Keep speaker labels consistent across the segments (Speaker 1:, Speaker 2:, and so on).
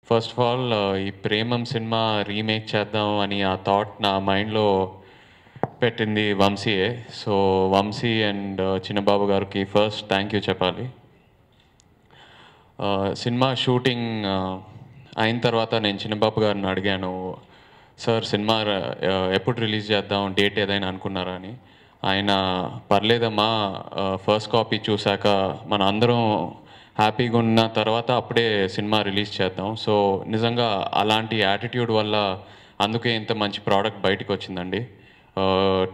Speaker 1: First of all ఈ Premam cinema remake చేద్దాం అని ఆ థాట్ నా మైండ్లో పెట్టింది వంశీయే. సో వంశీ అండ్ చిన్నబాబు గారికి ఫస్ట్ థ్యాంక్ యూ చెప్పాలి. సినిమా షూటింగ్ అయిన తర్వాత నేను చిన్నబాబు గారిని అడిగాను, సార్ సినిమా ఎప్పుడు రిలీజ్ చేద్దాం, డేట్ ఏదైనా అనుకున్నారా అని. ఆయన పర్లేదమ్మా, ఫస్ట్ కాపీ చూశాక మన అందరం హ్యాపీగా ఉన్న తర్వాత అప్పుడే సినిమా రిలీజ్ చేద్దాం. సో నిజంగా అలాంటి యాటిట్యూడ్ వల్ల అందుకే ఇంత మంచి ప్రోడక్ట్ బయటకు వచ్చిందండి.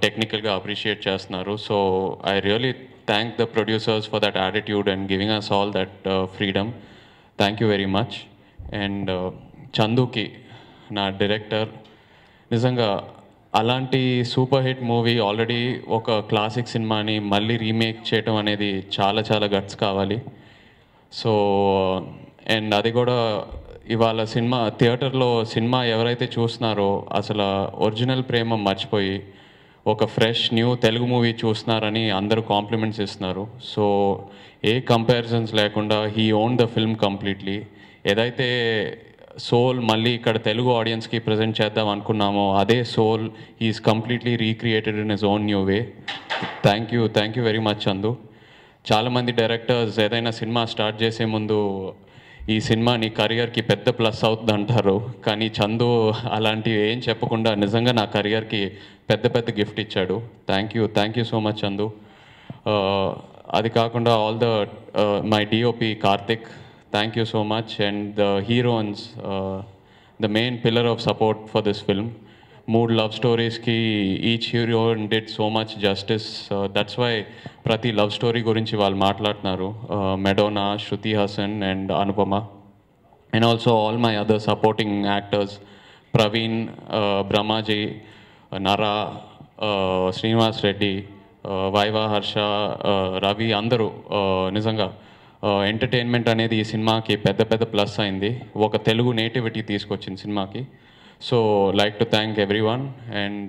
Speaker 1: టెక్నికల్గా అప్రిషియేట్ చేస్తున్నారు. So I really thank the producers for that attitude and giving us all that freedom. Thank you very much. And చందుకి, నా డైరెక్టర్, నిజంగా అలాంటి సూపర్ హిట్ మూవీ, ఆల్రెడీ ఒక క్లాసిక్ సినిమాని మళ్ళీ రీమేక్ చేయటం అనేది చాలా చాలా గట్స్ కావాలి. సో అండ్ అది కూడా ఇవాళ సినిమా థియేటర్లో సినిమా ఎవరైతే చూస్తున్నారో అసలు ఒరిజినల్ ప్రేమ మర్చిపోయి ఒక ఫ్రెష్ న్యూ తెలుగు మూవీ చూస్తున్నారని అందరూ కాంప్లిమెంట్స్ ఇస్తున్నారు. సో ఏ కంపారిజన్స్ లేకుండా he own the film completely. ఏదైతే సోల్ మళ్ళీ ఇక్కడ తెలుగు ఆడియన్స్కి ప్రజెంట్ చేద్దాం అనుకున్నామో అదే soul is completely recreated in his own new way. Thank you very much Chandu. చాలామంది డైరెక్టర్స్ ఏదైనా సినిమా స్టార్ట్ చేసే ముందు ఈ సినిమా నీ కెరియర్కి పెద్ద ప్లస్ అవుతుంది అంటారు, కానీ చందు అలాంటివి ఏం చెప్పకుండా నిజంగా నా కెరియర్కి పెద్ద గిఫ్ట్ ఇచ్చాడు. Thank you so much Chandu. అది కాకుండా all the my DOP Karthik, thank you so much. And the heroines, the main pillar of support for this film. 3 love స్టోరీస్కి each heroine did so much justice. That's why ప్రతి love story గురించి వాళ్ళు మాట్లాడుతున్నారు. Madonna, Shruti Haasan and Anupama. And also all my other supporting actors, Praveen, Brahmaji, Nara, Srinivas Reddy, Viva, Harsha, Ravi, అందరూ నిజంగా entertainment అనేది ఈ సినిమాకి పెద్ద ప్లస్ అయింది. ఒక తెలుగు నేటివిటీ తీసుకొచ్చింది సినిమాకి. So like to thank everyone and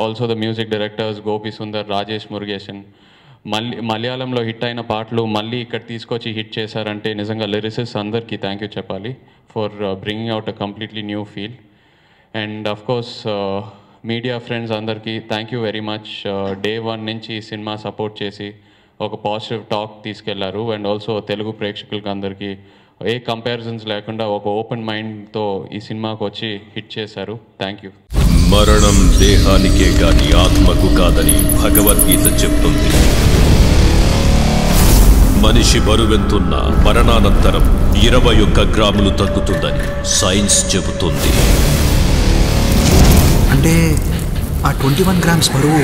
Speaker 1: also the music directors Gopi Sundar, Rajesh Murugesan. మలయాళంలో హిట్ అయిన పాటలు మళ్ళీ ఇక్కడ తీసుకొచ్చి హిట్ చేశారంటే నిజంగా లిరిసిస్ట్ అందరికీ థ్యాంక్ యూ చెప్పాలి for bringing out a completely new feel. And of course media friends అందరికీ thank you very much. Day 1 నుంచి ఈ సినిమా సపోర్ట్ చేసి ఒక పాజిటివ్ టాక్ తీసుకెళ్లారు. అండ్ ఆల్సో తెలుగు ప్రేక్షకులకి అందరికీ ఏ కంపారిజన్స్ లేకుండా ఒక ఓపెన్ మైండ్తో ఈ సినిమాకు వచ్చి హిట్ చేశారు. Thank you.
Speaker 2: మరణం దేహానికే గాని ఆత్మకు కాదని భగవద్గీత చెప్తుంది. మనిషి బరువెంతున్న మరణానంతరం 21 గ్రాములు తగ్గుతుందని సైన్స్ చెబుతుంది.
Speaker 3: అంటే ఆ 21 గ్రామ్స్ బరువు